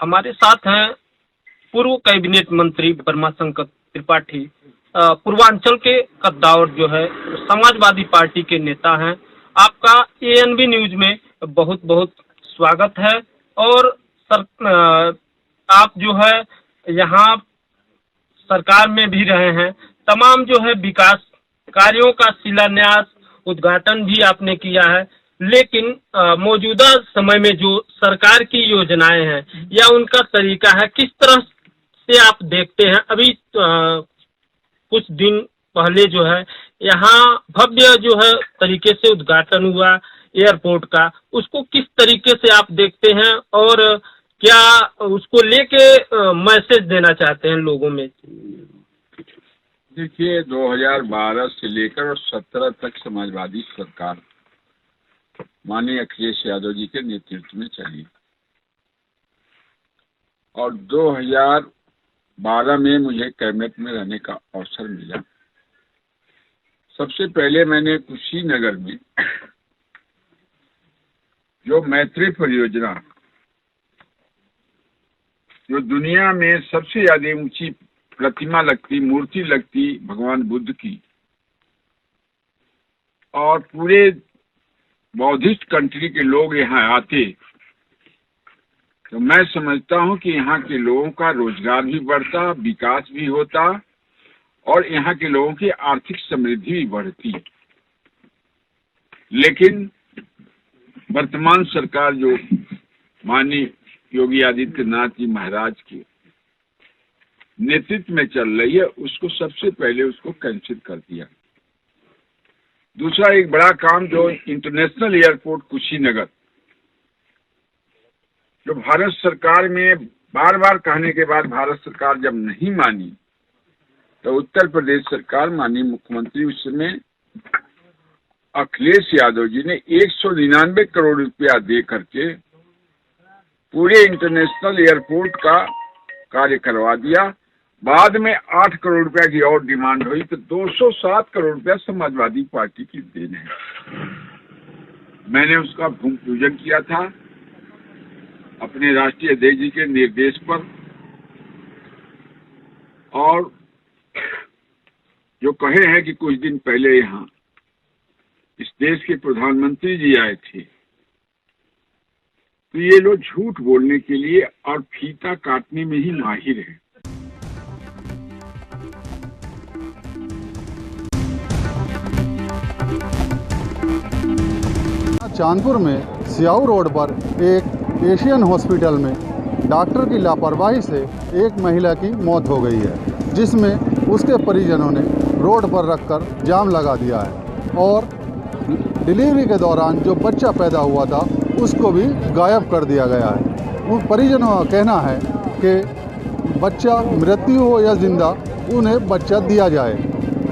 हमारे साथ हैं पूर्व कैबिनेट मंत्री वर्माशंकर त्रिपाठी, पूर्वांचल के कद्दावर जो है समाजवादी पार्टी के नेता हैं। आपका एएनबी न्यूज में बहुत बहुत स्वागत है। और आप जो है यहाँ सरकार में भी रहे हैं, तमाम जो है विकास कार्यों का शिलान्यास उद्घाटन भी आपने किया है, लेकिन मौजूदा समय में जो सरकार की योजनाएं हैं या उनका तरीका है, किस तरह से आप देखते हैं? अभी कुछ दिन पहले जो है यहाँ भव्य जो है तरीके से उद्घाटन हुआ एयरपोर्ट का, उसको किस तरीके से आप देखते हैं और क्या उसको लेके मैसेज देना चाहते हैं लोगों में? देखिए, 2012 से लेकर 17 तक समाजवादी सरकार माननीय अखिलेश यादव जी के नेतृत्व में चली और 2012 में मुझे कैबिनेट में रहने का अवसर मिला। सबसे पहले मैंने कुशीनगर में जो मैत्री परियोजना, जो दुनिया में सबसे ज्यादा ऊंची प्रतिमा लगती, मूर्ति लगती भगवान बुद्ध की, और पूरे बौद्धिस्ट कंट्री के लोग यहाँ आते, तो मैं समझता हूँ कि यहाँ के लोगों का रोजगार भी बढ़ता, विकास भी होता और यहाँ के लोगों की आर्थिक समृद्धि भी बढ़ती। लेकिन वर्तमान सरकार जो माननीय योगी आदित्यनाथ जी महाराज के नेतृत्व में चल रही है, उसको सबसे पहले उसको कैंसिल कर दिया। दूसरा एक बड़ा काम जो इंटरनेशनल एयरपोर्ट कुशीनगर, जो भारत सरकार में बार बार कहने के बाद भारत सरकार जब नहीं मानी, तो उत्तर प्रदेश सरकार माननीय मुख्यमंत्री उस समय अखिलेश यादव जी ने 199 करोड़ रुपया दे करके पूरे इंटरनेशनल एयरपोर्ट का कार्य करवा दिया। बाद में 8 करोड़ रुपया की और डिमांड हुई, तो 207 करोड़ रुपया समाजवादी पार्टी की देन है। मैंने उसका भूमि पूजन किया था अपने राष्ट्रीय अध्यक्ष जी के निर्देश पर, और जो कहे हैं कि कुछ दिन पहले यहाँ इस देश के प्रधानमंत्री जी आए थे, तो ये लोग झूठ बोलने के लिए और फीता काटने में ही माहिर हैं। चांदपुर में सियाऊ रोड पर एक एशियन हॉस्पिटल में डॉक्टर की लापरवाही से एक महिला की मौत हो गई है, जिसमें उसके परिजनों ने रोड पर रखकर जाम लगा दिया है और डिलीवरी के दौरान जो बच्चा पैदा हुआ था उसको भी गायब कर दिया गया है। उन परिजनों का कहना है कि बच्चा मृत्यु हो या जिंदा, उन्हें बच्चा दिया जाए।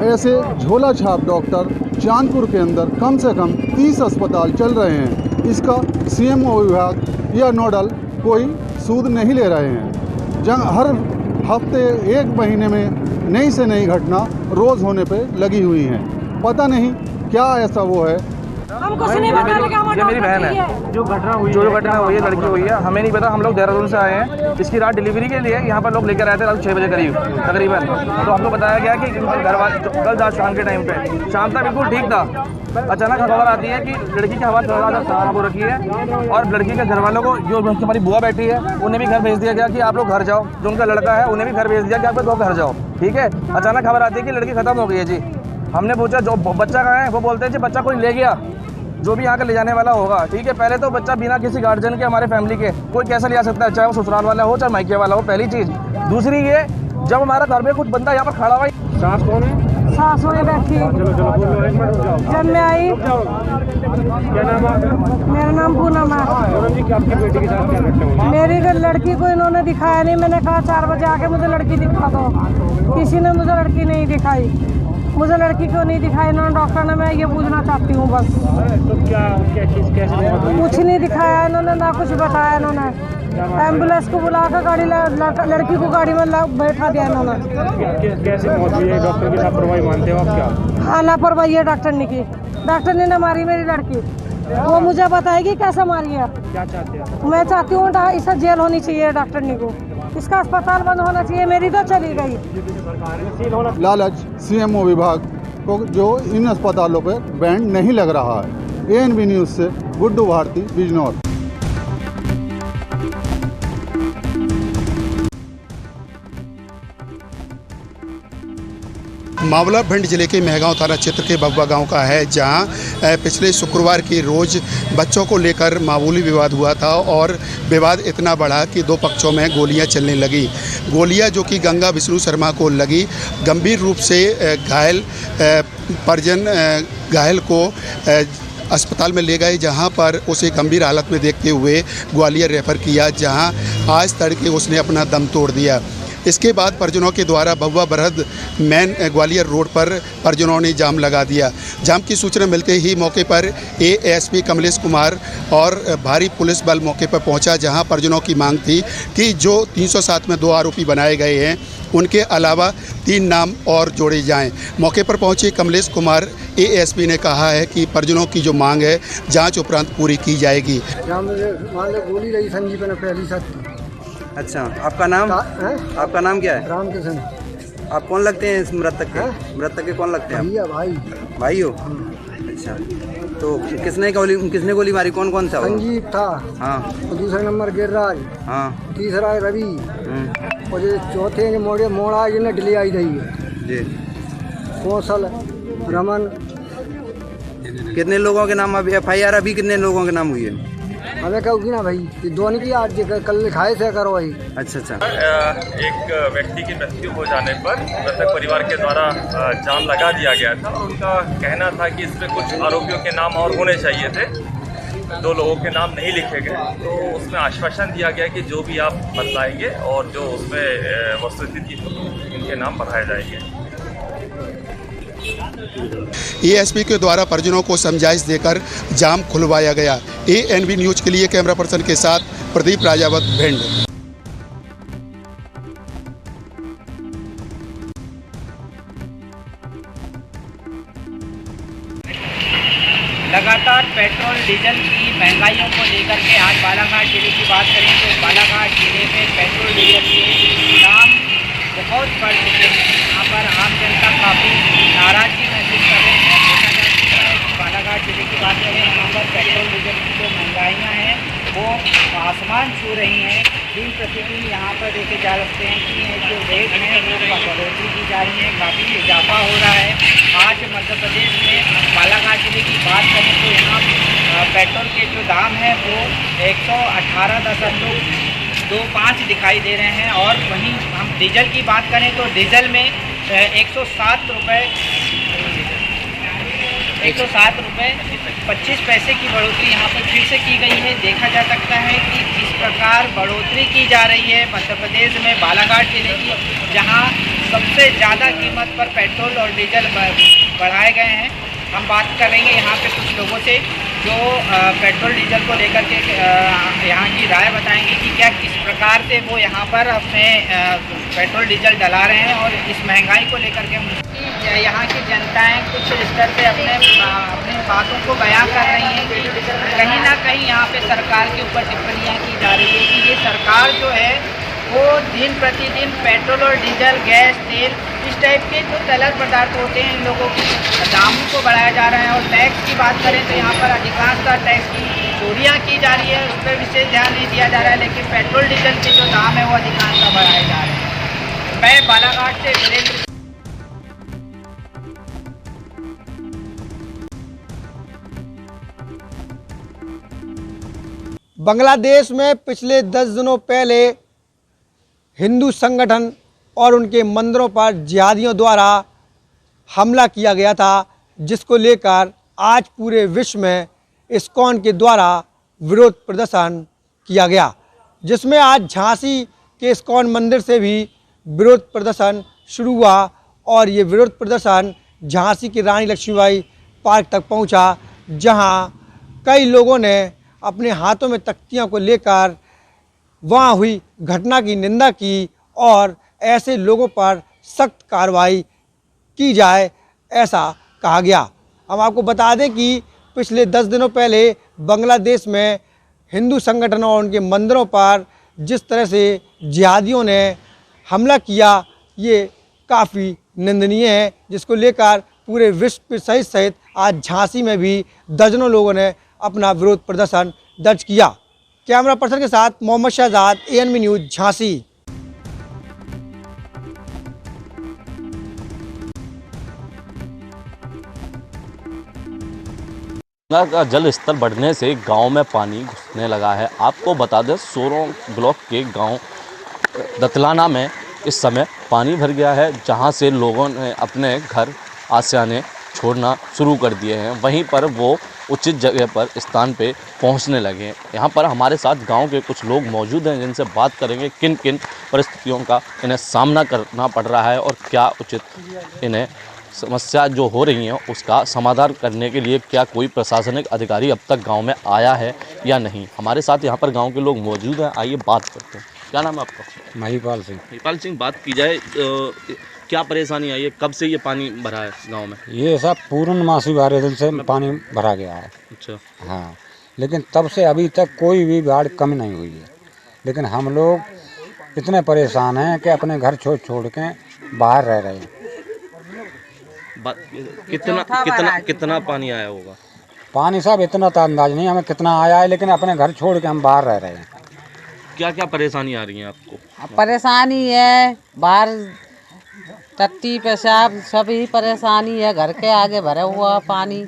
ऐसे झोला छाप डॉक्टर चांदपुर के अंदर कम से कम 30 अस्पताल चल रहे हैं। इसका सीएमओ विभाग या नोडल कोई सूद नहीं ले रहे हैं। हर हफ्ते एक महीने में नई से नई घटना रोज़ होने पे लगी हुई हैं। पता नहीं क्या ऐसा वो है। हम कुछ नहीं पता, ये मेरी बहन है। जो घटना हुई है, लड़की हुई है, हमें नहीं पता। हम लोग देहरादून से आए हैं, इसकी रात डिलीवरी के लिए यहाँ पर लोग लेकर आए थे रात 6 बजे करीब तकरीबन। तो हमको बताया गया कि घर वाले कल आज शाम के टाइम पे, शाम तक बिल्कुल ठीक था, अचानक खबर आती है कि लड़की की हालत खराब हो रखी है और लड़की के घर वालों को, जो हमारी बुआ बैठी है, उन्हें भी घर भेज दिया गया कि आप लोग घर जाओ। जो उनका लड़का है उन्हें भी घर भेज दिया कि आप लोग घर जाओ। ठीक है, अचानक खबर आती है कि लड़की खत्म हो गई है जी। हमने पूछा जो बच्चा कहाँ है, वो बोलते हैं जी बच्चा कोई ले गया, जो भी यहाँ का ले जाने वाला होगा। ठीक है, पहले तो बच्चा बिना किसी गार्जियन के, हमारे फैमिली के, कोई कैसे ले जा सकता है, चाहे वो ससुराल वाला हो चाहे मायके वाला हो, पहली चीज़। दूसरी ये, जब हमारा घर में कुछ बंदा यहाँ पर खड़ा हुआ, सास कौन है? सास में बैठी। जब मैं आई, क्या नाम है? मेरा नाम पूनम है। पूनम जी, आपकी बेटी के साथ क्या घटना हुई? मेरी लड़की को इन्होंने दिखाया नहीं। मैंने कहा 4 बजे आके मुझे लड़की दिखा दो, किसी ने मुझे लड़की नहीं दिखाई। मुझे लड़की क्यों नहीं दिखाई इन्होंने, डॉक्टर ने, मैं ये पूछना चाहती हूँ बस। तो क्या चीज़ कैसे कुछ नहीं दिखाया इन्होंने, ना कुछ बताया इन्होंने। एम्बुलेंस को बुलाकर गाड़ी लड़की को गाड़ी में बैठा दिया इन्होंने। कैसे मौत हुई है? डॉक्टर की लापरवाही मानते हो आप क्या? हाँ, लापरवाही है डॉक्टर ने की। डॉक्टर ने मारी मेरी लड़की। वो मुझे बताएगी कैसे मारी है। क्या चाहते हैं आप? मैं चाहती हूँ इसका जेल होनी चाहिए, डॉक्टरनी को, इसका अस्पताल बंद होना चाहिए। मेरी तो चली गई। सील होना लालच सीएमओ विभाग को जो इन अस्पतालों पे बैंड नहीं लग रहा है। एएनबी न्यूज़ से गुड्डू भारती, बिजनौर। मामला भिंड जिले के मेहगांव थाना क्षेत्र के बब्बा गांव का है, जहां पिछले शुक्रवार की रोज़ बच्चों को लेकर मामूली विवाद हुआ था और विवाद इतना बढ़ा कि दो पक्षों में गोलियां चलने लगी। गोलियां जो कि गंगा विष्णु शर्मा को लगी। गंभीर रूप से घायल परिजन घायल को अस्पताल में ले गए, जहां पर उसे गंभीर हालत में देखते हुए ग्वालियर रेफर किया, जहां आज तड़के उसने अपना दम तोड़ दिया। इसके बाद परिजनों के द्वारा बब्बा बरहद मेन ग्वालियर रोड पर परिजनों ने जाम लगा दिया। जाम की सूचना मिलते ही मौके पर एएसपी कमलेश कुमार और भारी पुलिस बल मौके पर पहुंचा, जहां परिजनों की मांग थी कि जो 307 में 2 आरोपी बनाए गए हैं उनके अलावा 3 नाम और जोड़े जाएं। मौके पर पहुंचे कमलेश कुमार एएसपी ने कहा है कि परिजनों की जो मांग है जाँच उपरांत पूरी की जाएगी। गोली रही संजीव ने पहली साथ। अच्छा, आपका नाम आपका नाम क्या है? रामकिशन। आप कौन लगते हैं इस मृतक के? मृतक के कौन लगते हैं? भैया भाई। भाई हो? अच्छा, तो किसने गोली मारी? कौन कौन सा? संजीव था। हाँ। और दूसरा नंबर गिरिराज। हाँ। तीसरा रवि। और जो चौथे मोड़ आज ने डिले आई रही है जी। कौशल, रमन। कितने लोगों के नाम अभी FIR अभी कितने लोगों के नाम हुई है? हमें कहोगी ना भाई, ये दोनों की आज कल लिखाए से करो भाई। अच्छा। एक व्यक्ति की मृत्यु हो जाने पर मृतक परिवार के द्वारा जाम लगा दिया गया था। उनका कहना था कि इसमें कुछ आरोपियों के नाम और होने चाहिए थे, 2 लोगों के नाम नहीं लिखे गए। तो उसमें आश्वासन दिया गया कि जो भी आप बतलाएंगे और जो उसमें वस्तुस्थिति होगी उनके नाम बढ़ाए जाएंगे। एएसपी के द्वारा परिजनों को समझाइश देकर जाम खुलवाया गया। एएनबी न्यूज़ के लिए कैमरा पर्सन के साथ प्रदीप राजावत, भिंड। लगातार पेट्रोल डीजल की महंगाइयों को लेकर के आज बालाघाट जिले की बात करें तो बालाघाट जिले में पेट्रोल डीजल के दाम बहुत बढ़ चुके हैं। यहाँ पर आम जनता काफ़ी नाराज़गी महसूस कर रहे हैं। देखा जा सकता है कि बालाघाट जिले की बात करें, यहाँ पर पेट्रोल डीजल की जो महंगाइयाँ हैं वो आसमान छू रही हैं। दिन प्रतिदिन यहाँ पर देखे जा सकते हैं कि जो रेट हैं वो बढ़ोतरी की जा रही है, काफ़ी इजाफा हो रहा है। आज मध्य प्रदेश में बालाघाट जिले की बात करें तो यहाँ पेट्रोल के जो दाम हैं वो 118.25 दिखाई दे रहे हैं। और वहीं हम डीजल की बात करें तो डीजल में 107 रुपये 25 पैसे की बढ़ोतरी यहाँ पर फिर से की गई है। देखा जा सकता है कि किस प्रकार बढ़ोतरी की जा रही है मध्य प्रदेश में बालाघाट जिले की, जहाँ सबसे ज़्यादा कीमत पर पेट्रोल और डीजल बढ़ाए गए हैं। हम बात करेंगे यहाँ पे कुछ लोगों से जो पेट्रोल डीजल को लेकर के यहाँ की राय बताएंगे कि क्या किस प्रकार से वो यहाँ पर अपने पेट्रोल डीजल डला रहे हैं और इस महंगाई को लेकर के यहाँ की जनताएं कुछ स्तर पे अपने बातों को बयां कर रही हैं कि कहीं ना कहीं यहाँ पे सरकार के ऊपर टिप्पणियाँ की जा रही है कि ये सरकार जो है वो दिन प्रतिदिन पेट्रोल और डीजल, गैस, तेल, इस टाइप के जो तैलीय पदार्थ होते हैं इन लोगों के दामों को बढ़ाया जा रहा है। और टैक्स की बात करें तो यहाँ पर अधिकांशतः टैक्स की चोरियाँ की जा रही है, उस पर विशेष ध्यान नहीं दिया जा रहा है। लेकिन पेट्रोल डीजल के जो दाम है वो अधिकांशतः बढ़ाए जा रहे हैं। मैं बालाघाट से वीरेंद्र। बांग्लादेश में पिछले 10 दिनों पहले हिंदू संगठन और उनके मंदिरों पर जिहादियों द्वारा हमला किया गया था, जिसको लेकर आज पूरे विश्व में इस्कॉन के द्वारा विरोध प्रदर्शन किया गया, जिसमें आज झांसी के इस्कॉन मंदिर से भी विरोध प्रदर्शन शुरू हुआ। और ये विरोध प्रदर्शन झांसी के रानी लक्ष्मीबाई पार्क तक पहुंचा, जहां कई लोगों ने अपने हाथों में तख्तियों को लेकर वहां हुई घटना की निंदा की और ऐसे लोगों पर सख्त कार्रवाई की जाए, ऐसा कहा गया। हम आपको बता दें कि पिछले 10 दिनों पहले बांग्लादेश में हिंदू संगठनों और उनके मंदिरों पर जिस तरह से जिहादियों ने हमला किया, ये काफ़ी निंदनीय है, जिसको लेकर पूरे विश्व सहित आज झांसी में भी दर्जनों लोगों ने अपना विरोध प्रदर्शन दर्ज किया। कैमरा पर्सन के साथ मोहम्मद शहजाद, ANB न्यूज़, झांसी। गंगा का जल स्तर बढ़ने से गांव में पानी घुसने लगा है। आपको बता दें, सोरों ब्लॉक के गांव दतलाना में इस समय पानी भर गया है, जहां से लोगों ने अपने घर आशियाने छोड़ना शुरू कर दिए हैं। वहीं पर वो उचित जगह पर स्थान पे पहुंचने लगे हैं। यहाँ पर हमारे साथ गांव के कुछ लोग मौजूद हैं, जिनसे बात करेंगे किन किन परिस्थितियों का इन्हें सामना करना पड़ रहा है और क्या उचित इन्हें समस्या जो हो रही हैं उसका समाधान करने के लिए क्या कोई प्रशासनिक अधिकारी अब तक गांव में आया है या नहीं। हमारे साथ यहाँ पर गांव के लोग मौजूद हैं, आइए बात करते हैं। क्या नाम है आपका? महिपाल सिंह। महिपाल सिंह, बात की जाए क्या परेशानी आई है, कब से ये पानी भरा है गांव में? ये सब पूर्णमासी बारह दिन से पानी भरा गया है। अच्छा। हाँ, लेकिन तब से अभी तक कोई भी बाढ़ कम नहीं हुई है। लेकिन हम लोग इतने परेशान हैं कि अपने घर छोड़ के बाहर रह रहे हैं। कितना पानी आया होगा? पानी साहब इतना तो अंदाज नहीं हमें कितना आया है, लेकिन अपने घर छोड़ के हम बाहर रह रहे हैं। क्या क्या परेशानी आ रही है आपको? परेशानी है, बाहर टट्टी पेशाब सभी परेशानी है, घर के आगे भरा हुआ पानी,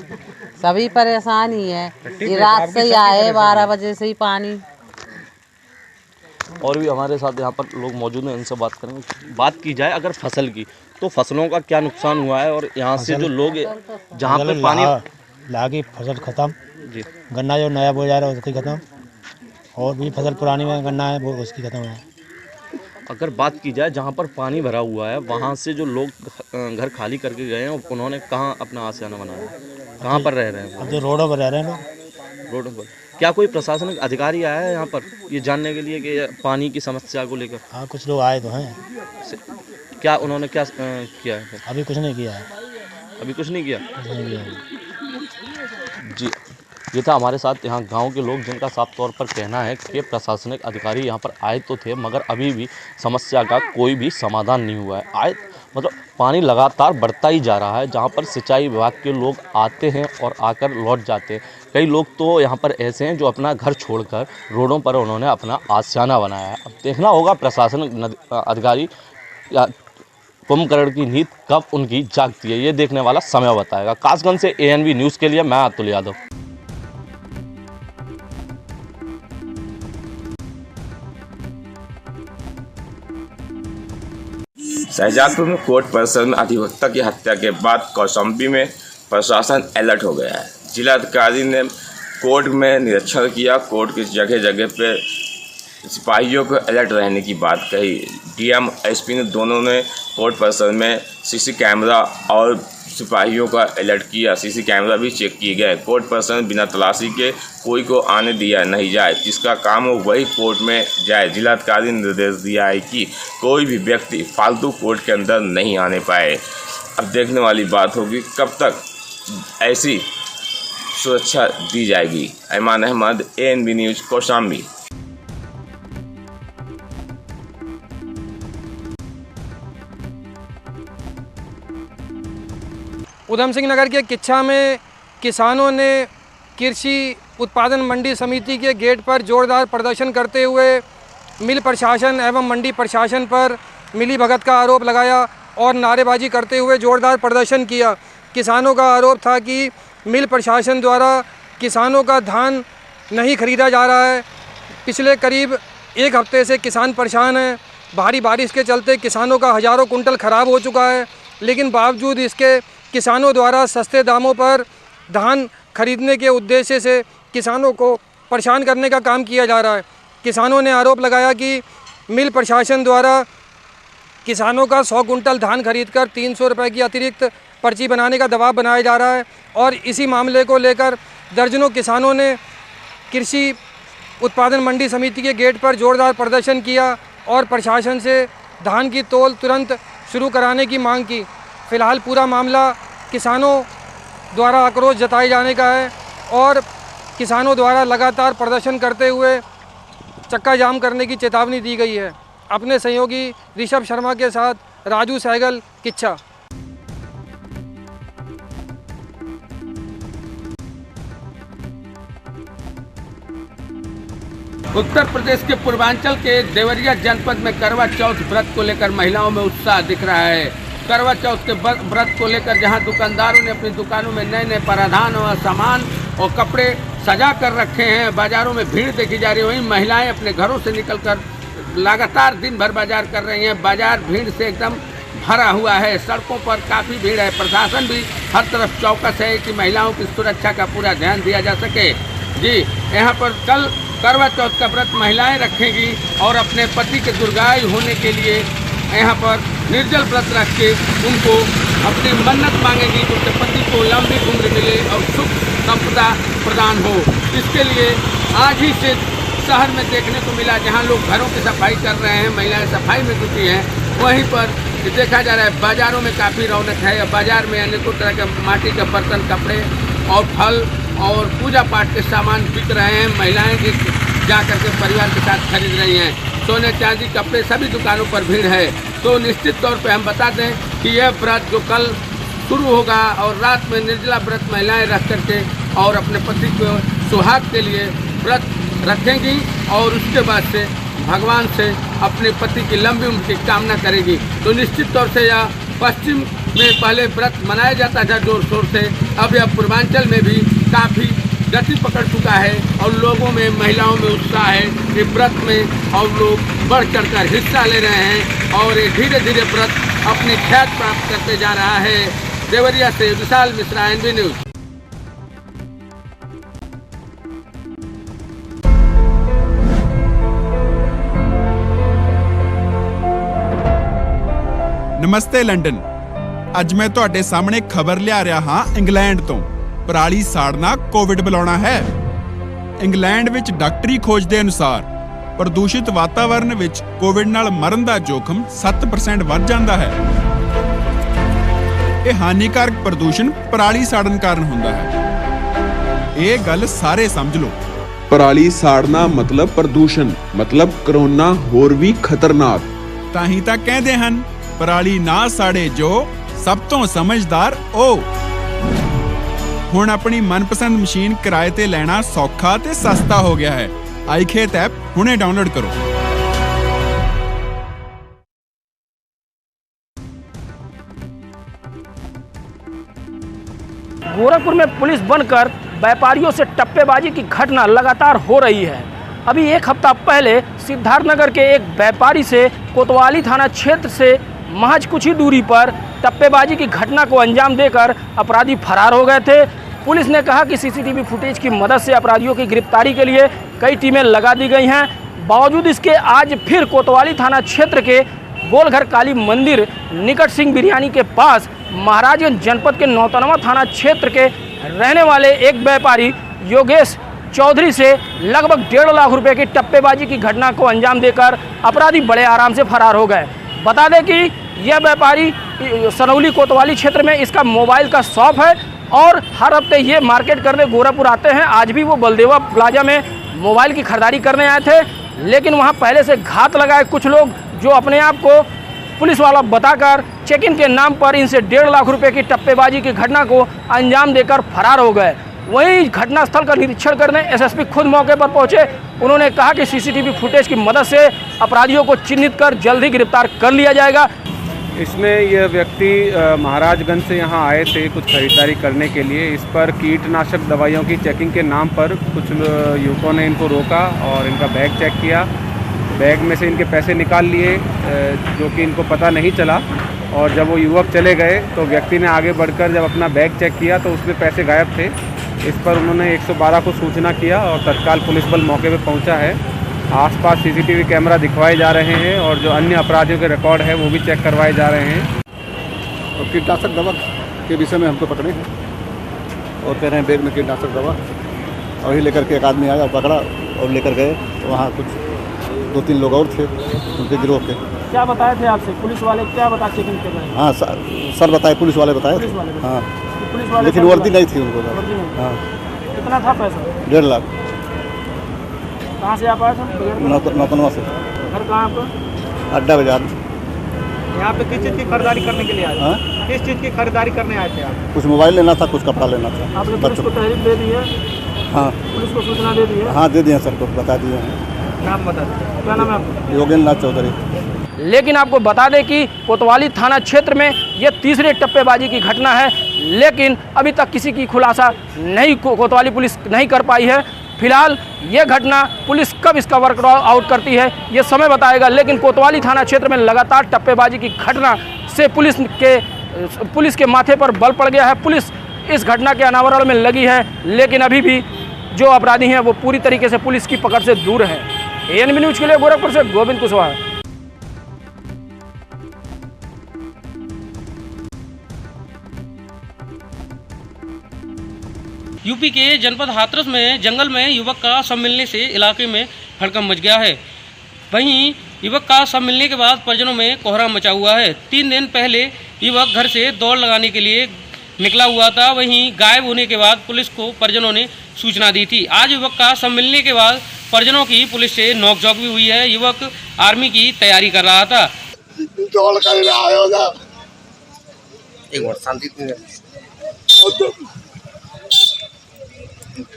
सभी परेशानी है। ये रात से ही आए, 12 बजे से ही पानी। और भी हमारे साथ यहाँ पर लोग मौजूद हैं, इनसे बात करेंगे। बात की जाए अगर फसल की, तो फसलों का क्या नुकसान हुआ है और यहाँ से जो लोग जहाँ पे पानी लागी फसल खत्म जी, गन्ना जो नया बोया जा रहा है उसकी खत्म, और भी फसल पुरानी में गन्ना है वो उसकी खत्म है। अगर बात की जाए जहाँ पर पानी भरा हुआ है, वहाँ से जो लोग घर खाली करके गए हैं, उन्होंने कहाँ अपना आशियाना बनाया, कहाँ पर रह रहे हैं? अब तो रोडों पर रह रहे हैं लोग। रोडों पर। क्या कोई प्रशासनिक अधिकारी आया है यहाँ पर ये जानने के लिए कि पानी की समस्या को लेकर? हाँ, कुछ लोग आए तो हैं। क्या उन्होंने क्या किया है? अभी कुछ नहीं किया है। अभी कुछ नहीं किया? कुछ नहीं किया जी, ये था हमारे साथ यहाँ गांव के लोग, जिनका साफ तौर पर कहना है कि प्रशासनिक अधिकारी यहाँ पर आए तो थे, मगर अभी भी समस्या का कोई भी समाधान नहीं हुआ है। आए मतलब पानी लगातार बढ़ता ही जा रहा है। जहाँ पर सिंचाई विभाग के लोग आते हैं और आकर लौट जाते हैं। कई लोग तो यहाँ पर ऐसे हैं जो अपना घर छोड़कर रोडों पर उन्होंने अपना आशियाना बनाया है। अब देखना होगा प्रशासनिक अधिकारी या कुंभकर्ण की नींद कब उनकी जागती है, ये देखने वाला समय बताएगा। कासगंज से ANB न्यूज़ के लिए मैं अतुल यादव। शाहजहाँपुर में कोर्ट परिसर में अधिवक्ता की हत्या के बाद कौशाम्बी में प्रशासन अलर्ट हो गया है। जिलाधिकारी ने कोर्ट में निरीक्षण किया। कोर्ट की जगह जगह पे सिपाहियों को अलर्ट रहने की बात कही। DM SP ने दोनों ने कोर्ट परिसर में CC कैमरा और सिपाहियों का अलर्ट किया। CC कैमरा भी चेक किए गए। कोर्ट परिसर में बिना तलाशी के कोई को आने दिया नहीं जाए। जिसका काम हो वही कोर्ट में जाए। जिलाधिकारी ने निर्देश दिया है कि कोई भी व्यक्ति फालतू कोर्ट के अंदर नहीं आने पाए। अब देखने वाली बात होगी कब तक ऐसी सुरक्षा दी जाएगी। Aiman Ahmad, ANB news, Kaushambi. उधम सिंह नगर के किच्छा में किसानों ने कृषि उत्पादन मंडी समिति के गेट पर जोरदार प्रदर्शन करते हुए मिल प्रशासन एवं मंडी प्रशासन पर मिलीभगत का आरोप लगाया और नारेबाजी करते हुए जोरदार प्रदर्शन किया। किसानों का आरोप था कि मिल प्रशासन द्वारा किसानों का धान नहीं खरीदा जा रहा है। पिछले करीब 1 हफ्ते से किसान परेशान हैं। भारी बारिश के चलते किसानों का हज़ारों कुंटल ख़राब हो चुका है, लेकिन बावजूद इसके किसानों द्वारा सस्ते दामों पर धान खरीदने के उद्देश्य से किसानों को परेशान करने का काम किया जा रहा है। किसानों ने आरोप लगाया कि मिल प्रशासन द्वारा किसानों का 100 कुंटल धान खरीदकर 300 रुपये की अतिरिक्त पर्ची बनाने का दबाव बनाया जा रहा है और इसी मामले को लेकर दर्जनों किसानों ने कृषि उत्पादन मंडी समिति के गेट पर जोरदार प्रदर्शन किया और प्रशासन से धान की तौल तुरंत शुरू कराने की मांग की। फिलहाल पूरा मामला किसानों द्वारा आक्रोश जताए जाने का है और किसानों द्वारा लगातार प्रदर्शन करते हुए चक्का जाम करने की चेतावनी दी गई है। अपने सहयोगी ऋषभ शर्मा के साथ राजू सहगल, किच्छा। उत्तर प्रदेश के पूर्वांचल के देवरिया जनपद में करवा चौथ व्रत को लेकर महिलाओं में उत्साह दिख रहा है। करवा चौथ के व्रत को लेकर जहां दुकानदारों ने अपनी दुकानों में नए नए परिधान और सामान और कपड़े सजा कर रखे हैं, बाजारों में भीड़ देखी जा रही है। वहीं महिलाएं अपने घरों से निकलकर लगातार दिन भर बाजार कर रही हैं। बाजार भीड़ से एकदम भरा हुआ है, सड़कों पर काफ़ी भीड़ है। प्रशासन भी हर तरफ चौकस है कि महिलाओं की सुरक्षा का पूरा ध्यान दिया जा सके। जी, यहाँ पर कल करवा चौथ का व्रत महिलाएं रखेंगी और अपने पति के दीर्घायु होने के लिए यहाँ पर निर्जल व्रत रख के उनको अपनी मन्नत मांगेंगी कि उनके पति को लंबी उम्र मिले और सुख संपदा प्रदान हो। इसके लिए आज ही से शहर में देखने को मिला, जहाँ लोग घरों की सफाई कर रहे हैं, महिलाएं सफाई में जुटी हैं, वहीं पर देखा जा रहा है बाज़ारों में काफ़ी रौनक है। बाज़ार में अनेकों तरह के माटी के बर्तन, कपड़े और फल और पूजा पाठ के सामान बिक रहे हैं। महिलाएं भी जा करके परिवार के साथ खरीद रही हैं। सोने चांदी कपड़े सभी दुकानों पर भीड़ है। तो निश्चित तौर पे हम बता दें कि यह व्रत जो कल शुरू होगा और रात में निर्जला व्रत महिलाएं रख करके और अपने पति को सुहाग के लिए व्रत रखेंगी और उसके बाद से भगवान से अपने पति की लंबी उम्र की कामना करेगी। तो निश्चित तौर से यह पश्चिम में पहले व्रत मनाया जाता था जोर शोर से, अब यह पूर्वांचल में भी काफ़ी गति पकड़ चुका है और लोगों में, महिलाओं में उत्साह है कि व्रत में और लोग बढ़ चढ़कर हिस्सा ले रहे हैं और ये धीरे धीरे व्रत अपनी ख्याति प्राप्त करते जा रहा है। देवरिया से विशाल मिश्रा, NV न्यूज़। नमस्ते लंडन। ਅੱਜ मैं ਤੁਹਾਡੇ ਸਾਹਮਣੇ ਖਬਰ ਲਿਆ ਰਿਹਾ ਹਾਂ ਇੰਗਲੈਂਡ ਤੋਂ। ਪਰਾਲੀ ਸਾੜਨਾ ਕੋਵਿਡ ਬੁਲਾਉਣਾ ਹੈ। ਇੰਗਲੈਂਡ ਵਿੱਚ ਡਾਕਟਰੀ ਖੋਜ ਦੇ ਅਨੁਸਾਰ ਪ੍ਰਦੂਸ਼ਿਤ ਵਾਤਾਵਰਣ ਵਿੱਚ ਕੋਵਿਡ ਨਾਲ ਮਰਨ ਦਾ ਜੋਖਮ 7% ਵੱਧ ਜਾਂਦਾ ਹੈ। ਇਹ ਹਾਨੀਕਾਰਕ ਪ੍ਰਦੂਸ਼ਣ ਪਰਾਲੀ ਸਾੜਨ ਕਾਰਨ ਹੁੰਦਾ ਹੈ। ਇਹ ਗੱਲ ਸਾਰੇ ਸਮਝ ਲਓ। ਪਰਾਲੀ ਸਾੜਨਾ ਮਤਲਬ ਪ੍ਰਦੂਸ਼ਣ, ਮਤਲਬ ਕਰੋਨਾ ਹੋਰ ਵੀ ਖਤਰਨਾਕ। ਤਾਂ ਹੀ ਤਾਂ ਕਹਿੰਦੇ ਹਨ ਪਰਾਲੀ ਨਾ ਸਾੜੇ ਜੋ ਸਭ ਤੋਂ ਸਮਝਦਾਰ ਉਹ। ਹੁਣ ਆਪਣੀ ਮਨਪਸੰਦ ਮਸ਼ੀਨ ਕਿਰਾਏ ਤੇ ਲੈਣਾ ਸੌਖਾ ਤੇ ਸਸਤਾ ਹੋ ਗਿਆ ਹੈ। iKhet ਐਪ ਹੁਣੇ डाउनलोड करो। गोरखपुर में पुलिस बनकर व्यापारियों से टप्पेबाजी की घटना लगातार हो रही है। अभी एक हफ्ता पहले सिद्धार्थनगर के एक व्यापारी से कोतवाली थाना क्षेत्र से महज कुछ ही दूरी पर टप्पेबाजी की घटना को अंजाम देकर अपराधी फरार हो गए थे। पुलिस ने कहा कि सीसीटीवी फुटेज की मदद से अपराधियों की गिरफ्तारी के लिए कई टीमें लगा दी गई हैं। बावजूद इसके आज फिर कोतवाली थाना क्षेत्र के गोलघर काली मंदिर निकट सिंह बिरयानी के पास महाराजगंज जनपद के नौतनवा थाना क्षेत्र के रहने वाले एक व्यापारी योगेश चौधरी से लगभग 1.5 लाख रुपए की टप्पेबाजी की घटना को अंजाम देकर अपराधी बड़े आराम से फरार हो गए। बता दें कि यह व्यापारी सनौली कोतवाली क्षेत्र में इसका मोबाइल का शॉप है और हर हफ्ते ये मार्केट करने गोरखपुर आते हैं। आज भी वो बलदेवा प्लाजा में मोबाइल की खरीदारी करने आए थे, लेकिन वहाँ पहले से घात लगाए कुछ लोग जो अपने आप को पुलिस वाला बताकर चेक इन के नाम पर इनसे 1.5 लाख रुपए की टप्पेबाजी की घटना को अंजाम देकर फरार हो गए। वहीं घटनास्थल का निरीक्षण करने एसएसपी खुद मौके पर पहुंचे। उन्होंने कहा कि सीसीटीवी फुटेज की मदद से अपराधियों को चिन्हित कर जल्द ही गिरफ्तार कर लिया जाएगा। इसमें यह व्यक्ति महाराजगंज से यहाँ आए थे कुछ खरीदारी करने के लिए। इस पर कीटनाशक दवाइयों की चेकिंग के नाम पर कुछ युवकों ने इनको रोका और इनका बैग चेक किया। बैग में से इनके पैसे निकाल लिए जो कि इनको पता नहीं चला, और जब वो युवक चले गए तो व्यक्ति ने आगे बढ़कर जब अपना बैग चेक किया तो उसमें पैसे गायब थे। इस पर उन्होंने 112 को सूचना किया और तत्काल पुलिस बल मौके पर पहुंचा है। आसपास सीसीटीवी कैमरा दिखवाए जा रहे हैं और जो अन्य अपराधियों के रिकॉर्ड है वो भी चेक करवाए जा रहे हैं। और कीटनाशक दवा के विषय में हमको पकड़े हैं और कह रहे हैं बैग में कीटनाशक दवा, और ही लेकर के एक आदमी आया और पकड़ा और लेकर गए। वहाँ कुछ 2-3 लोग और थे उनके गिरोह के। क्या बताए थे आपसे पुलिस वाले, क्या बता चेकिंग के बारे में? हाँ सर बताए, पुलिस वाले बताए थे। हाँ, लेकिन वर्दी नहीं थी उनको। हाँ, तो कितना था पैसा? 1.5 लाख। कहाँ से आप आए थे? नौतनवा से। घर कहाँ आपका? अड्डा बाजार। यहाँ पे किस चीज़ की खरीदारी करने के लिए आए? हाँ? किस चीज़ की खरीदारी करने आए थे आप? कुछ मोबाइल लेना था, कुछ कपड़ा लेना था। आपने पुलिस को तहरीर दे दी है? हाँ। पुलिस को सूचना दे दी है? हाँ दे दिए सर को, बता दिए हैं। नाम बता दीजिए, क्या नाम है आपका? योगेंद्र नाथ चौधरी। लेकिन आपको बता दें कि कोतवाली थाना क्षेत्र में ये तीसरे टप्पेबाजी की घटना है, लेकिन अभी तक किसी की खुलासा नहीं कोतवाली पुलिस नहीं कर पाई है। फिलहाल ये घटना पुलिस कब इसका वर्क आउट करती है ये समय बताएगा, लेकिन कोतवाली थाना क्षेत्र में लगातार टप्पेबाजी की घटना से पुलिस के माथे पर बल पड़ गया है। पुलिस इस घटना के अनावरण में लगी है, लेकिन अभी भी जो अपराधी हैं वो पूरी तरीके से पुलिस की पकड़ से दूर है। एएनबी न्यूज़ के लिए गोरखपुर से गोविंद कुशवाहा। यूपी के जनपद हाथरस में जंगल में युवक का शव मिलने से इलाके में हड़कंप मच गया है। वहीं युवक का शव मिलने के बाद परिजनों में कोहराम मचा हुआ है। 3 दिन पहले युवक घर से दौड़ लगाने के लिए निकला हुआ था, वहीं गायब होने के बाद पुलिस को परिजनों ने सूचना दी थी। आज युवक का शव मिलने के बाद परिजनों की पुलिस से नोकझोंक भी हुई है। युवक आर्मी की तैयारी कर रहा था। दौड़ कर आया था। एक बार शांति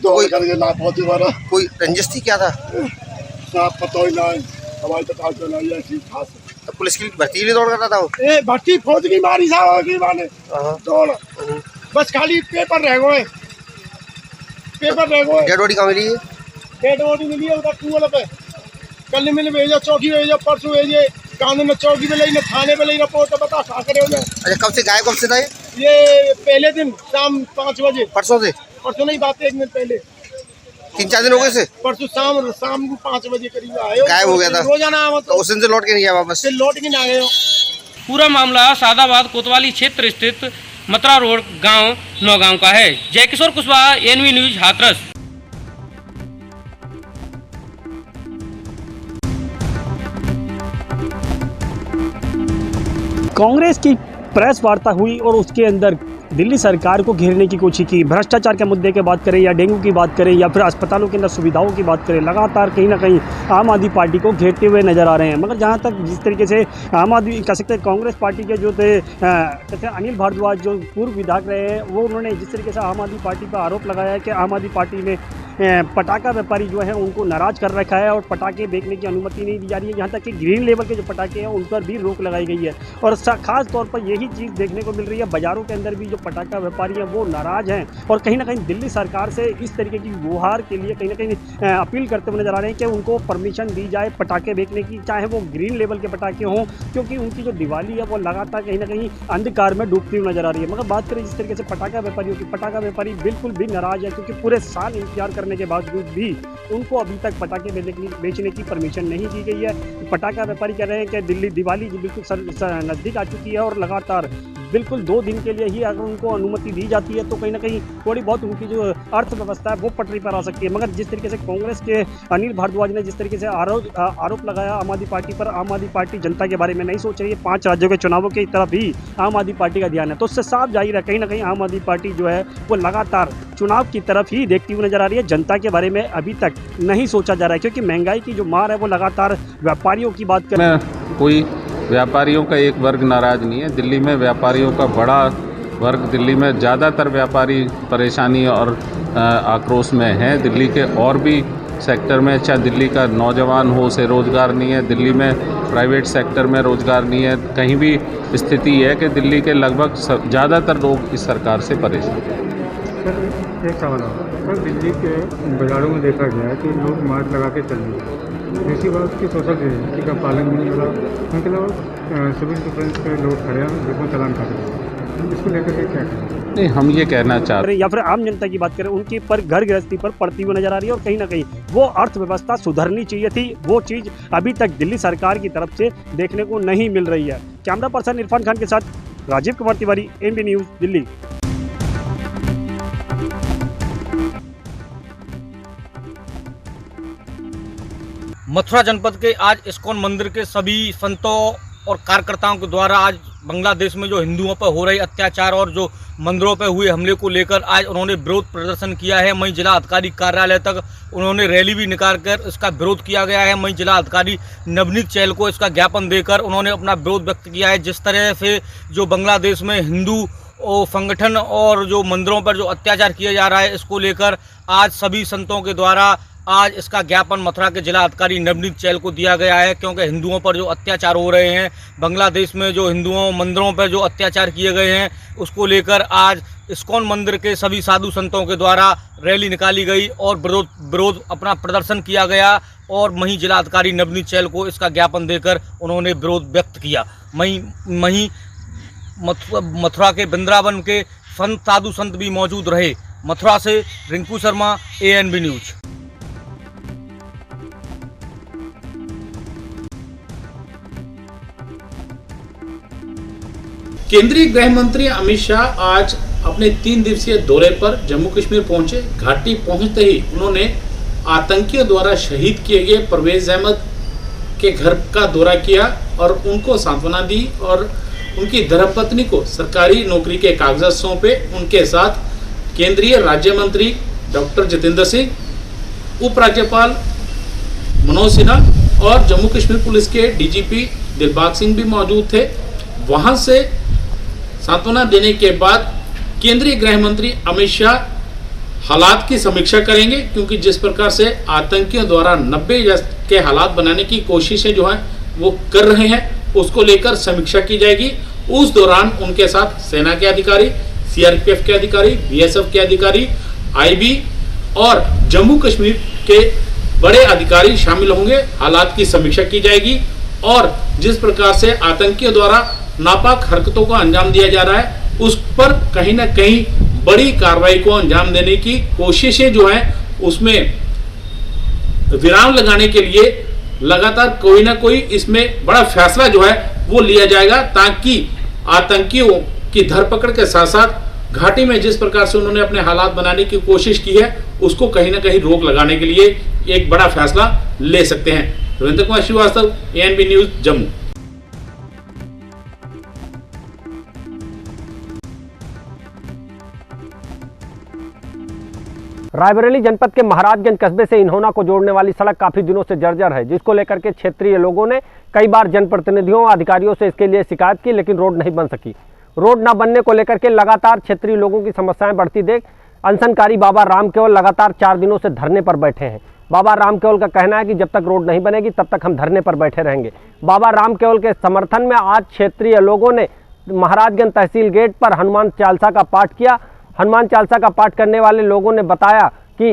दौड़ करके ना पहुंचे वाला। कोई रंजिश थी क्या था? साफ पता ही ना, हवाई तक चला ऐसी खास। तो पुलिस की भर्ती के लिए दौड़ करता था वो? भर्ती फौज की मारी साहब की माने दौड़, बस खाली पेपर रह गए, पेपर रह गए। डेड बॉडी कहाँ मिली है? डेड बॉडी मिली है उधर कुआं पे। कल मिल भेजो, चौकी भेजो, परसों भेजे, कानून में चौकी पे नहीं, थाने पे नहीं, रिपोर्ट बता क्या करे हो। अच्छा, कब से गायब, कब से था ये पहले दिन शाम 5 बजे। परसों से? परसों नहीं, बात 1 दिन पहले। 3-4 दिन हो गए से? परसों शाम को 5 बजे करीब आए। गायब हो गया था रोजाना। तो उस दिन से लौट के नहीं आया वापस? फिर लौट के नहीं आ गए। पूरा मामला सादाबाद कोतवाली क्षेत्र स्थित मतरा रोड गांव नौगांव का है। Jaikishor Kushwaha, ANB news, Hathras. कांग्रेस की प्रेस वार्ता हुई और उसके अंदर दिल्ली सरकार को घेरने की कोशिश की। भ्रष्टाचार के मुद्दे की बात करें या डेंगू की बात करें या फिर अस्पतालों के अंदर सुविधाओं की बात करें, लगातार कहीं ना कहीं आम आदमी पार्टी को घेरते हुए नजर आ रहे हैं। मगर जहां तक जिस तरीके से आम आदमी कह सकते हैं कांग्रेस पार्टी के जो थे कहते हैं अनिल भारद्वाज जो पूर्व विधायक रहे हैं, वो उन्होंने जिस तरीके से आम आदमी पार्टी पर आरोप लगाया है कि आम आदमी पार्टी में पटाखा व्यापारी जो है उनको नाराज़ कर रखा है और पटाखे बेचने की अनुमति नहीं दी जा रही है। यहाँ तक कि ग्रीन लेवल के जो पटाखे हैं उन पर भी रोक लगाई गई है और ख़ास तौर पर यही चीज़ देखने को मिल रही है। बाज़ारों के अंदर भी जो पटाखा व्यापारी हैं वो नाराज़ हैं और कहीं ना कहीं दिल्ली सरकार से इस तरीके की गुहार के लिए कहीं ना कहीं अपील करते हुए नजर आ रहे हैं कि उनको परमिशन दी जाए पटाखे बेचने की, चाहे वो ग्रीन लेवल के पटाखे हों, क्योंकि उनकी जो दिवाली है वो लगातार कहीं ना कहीं अंधकार में डूबती हुई नजर आ रही है। मगर बात करें जिस तरीके से पटाखा व्यापारियों की, पटाखा व्यापारी बिल्कुल भी नाराज़ है क्योंकि पूरे साल इंतजार करने के बावजूद भी उनको अभी तक पटाखे बेचने की परमिशन नहीं दी गई है। पटाखा व्यापारी कह रहे हैं कि दिवाली बिल्कुल नज़दीक आ चुकी है और लगातार बिल्कुल 2 दिन के लिए ही अगर उनको अनुमति दी जाती है तो कहीं ना कहीं थोड़ी बहुत उनकी जो अर्थव्यवस्था है वो पटरी पर आ सकती है। मगर जिस तरीके से कांग्रेस के अनिल भारद्वाज ने जिस तरीके से आरोप लगाया आम आदमी पार्टी पर, आम आदमी पार्टी जनता के बारे में नहीं सोच रही है। 5 राज्यों के चुनावों की तरफ ही आम आदमी पार्टी का ध्यान है, तो उससे साफ जाहिर है कहीं ना कहीं आम आदमी पार्टी जो है वो लगातार चुनाव की तरफ ही देखती हुई नजर आ रही है। जनता के बारे में अभी तक नहीं सोचा जा रहा है क्योंकि महंगाई की जो मार है वो लगातार व्यापारियों की बात कर कोई व्यापारियों का एक वर्ग नाराज़ नहीं है। दिल्ली में व्यापारियों का बड़ा वर्ग, दिल्ली में ज़्यादातर व्यापारी परेशानी और आक्रोश में हैं। दिल्ली के और भी सेक्टर में, चाहे दिल्ली का नौजवान हो, उसे रोज़गार नहीं है, दिल्ली में प्राइवेट सेक्टर में रोज़गार नहीं है, कहीं भी स्थिति है कि दिल्ली के लगभग ज़्यादातर लोग इस सरकार से परेशान हैं। सर एक सवाल सर, दिल्ली के बाज़ारों में देखा गया है कि लोग मास्क लगा के चल रहे हैं, दूसरी बात की सोशल डिस्टेंसिंग का पालन नहीं हो रहा, उनके अलावा सिविल डिफेंस के लोग खड़े हैं जिसको चालान कर रहे हैं, इसको लेकर के क्या करें? नहीं, हम ये कहना चाहते हैं या फिर आम जनता की बात करें, उनकी पर घर गृहस्थी पर पड़ती हुई नजर आ रही है और कहीं ना कहीं वो अर्थव्यवस्था सुधरनी चाहिए थी, वो चीज़ अभी तक दिल्ली सरकार की तरफ से देखने को नहीं मिल रही है। कैमरा पर्सन इरफान खान के साथ राजीव कुमार तिवारी, एएनबी न्यूज़, दिल्ली। मथुरा जनपद के आज इस्कॉन मंदिर के सभी संतों और कार्यकर्ताओं के द्वारा आज बांग्लादेश में जो हिंदुओं पर हो रहे अत्याचार और जो मंदिरों पर हुए हमले को लेकर आज उन्होंने विरोध प्रदर्शन किया है। वहीं जिला अधिकारी कार्यालय तक उन्होंने रैली भी निकाल कर इसका विरोध किया गया है। वहीं जिला अधिकारी नवनीत चहल को इसका ज्ञापन देकर उन्होंने अपना विरोध व्यक्त किया है। जिस तरह से जो बांग्लादेश में हिंदू संगठन और जो मंदिरों पर जो अत्याचार किया जा रहा है, इसको लेकर आज सभी संतों के द्वारा आज इसका ज्ञापन मथुरा के जिला अधिकारी नवनीत चहल को दिया गया है। क्योंकि हिंदुओं पर जो अत्याचार हो रहे हैं, बांग्लादेश में जो हिंदुओं मंदिरों पर जो अत्याचार किए गए हैं, उसको लेकर आज इस्कॉन मंदिर के सभी साधु संतों के द्वारा रैली निकाली गई और विरोध अपना प्रदर्शन किया गया। और वहीं जिला अधिकारी नवनीत चहल को इसका ज्ञापन देकर उन्होंने विरोध व्यक्त किया। वहीं मथुरा के वृंदावन के साधु संत भी मौजूद रहे। मथुरा से रिंकू शर्मा, ANB न्यूज। केंद्रीय गृह मंत्री अमित शाह आज अपने 3 दिवसीय दौरे पर जम्मू कश्मीर पहुंचे। घाटी पहुंचते ही उन्होंने आतंकियों द्वारा शहीद किए गए परवेज अहमद के घर का दौरा किया और उनको सांत्वना दी और उनकी धर्मपत्नी को सरकारी नौकरी के कागजात सौंपे। उनके साथ केंद्रीय राज्य मंत्री डॉक्टर जितेंद्र सिंह, उपराज्यपाल मनोज सिन्हा और जम्मू कश्मीर पुलिस के DGP दिलबाग सिंह भी मौजूद थे। वहां से सांत्वना देने के बाद केंद्रीय गृह मंत्री अमित शाह हालात की समीक्षा करेंगे, क्योंकि जिस प्रकार से आतंकियों द्वारा 90 के हालात बनाने की कोशिशें जो हैं वो कर रहे हैं, उसको लेकर समीक्षा की जाएगी। उस दौरान उनके साथ सेना के अधिकारी, CRPF के अधिकारी, BSF के अधिकारी, IB और जम्मू कश्मीर के बड़े अधिकारी शामिल होंगे। हालात की समीक्षा की जाएगी और जिस प्रकार से आतंकियों द्वारा नापाक हरकतों को अंजाम दिया जा रहा है, उस पर कहीं ना कहीं बड़ी कार्रवाई को अंजाम देने की कोशिशें जो हैं उसमें विराम लगाने के लिए लगातार कोई ना कोई इसमें बड़ा फैसला जो है वो लिया जाएगा, ताकि आतंकियों की धरपकड़ के साथ साथ घाटी में जिस प्रकार से उन्होंने अपने हालात बनाने की कोशिश की है, उसको कहीं ना कहीं रोक लगाने के लिए एक बड़ा फैसला ले सकते हैं। Ravindra Kumar Shrivastava, ANB news, Jammu. रायबरेली जनपद के महाराजगंज कस्बे से इन्होना को जोड़ने वाली सड़क काफी दिनों से जर्जर है, जिसको लेकर के क्षेत्रीय लोगों ने कई बार जनप्रतिनिधियों अधिकारियों से इसके लिए शिकायत की, लेकिन रोड नहीं बन सकी। रोड न बनने को लेकर के लगातार क्षेत्रीय लोगों की समस्याएं बढ़ती देख अनशनकारी बाबा राम केवल लगातार 4 दिनों से धरने पर बैठे हैं। बाबा राम केवल का कहना है कि जब तक रोड नहीं बनेगी तब तक हम धरने पर बैठे रहेंगे। बाबा राम केवल के समर्थन में आज क्षेत्रीय लोगों ने महाराजगंज तहसील गेट पर हनुमान चालीसा का पाठ किया। हनुमान चालीसा का पाठ करने वाले लोगों ने बताया कि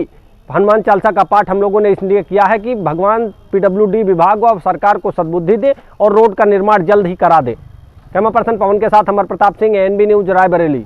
हनुमान चालीसा का पाठ हम लोगों ने इसलिए किया है कि भगवान PWD विभाग और सरकार को सद्बुद्धि दे और रोड का निर्माण जल्द ही करा दे। कैमरा पर्सन पवन के साथ अमर प्रताप सिंह, ANB न्यूज, रायबरेली।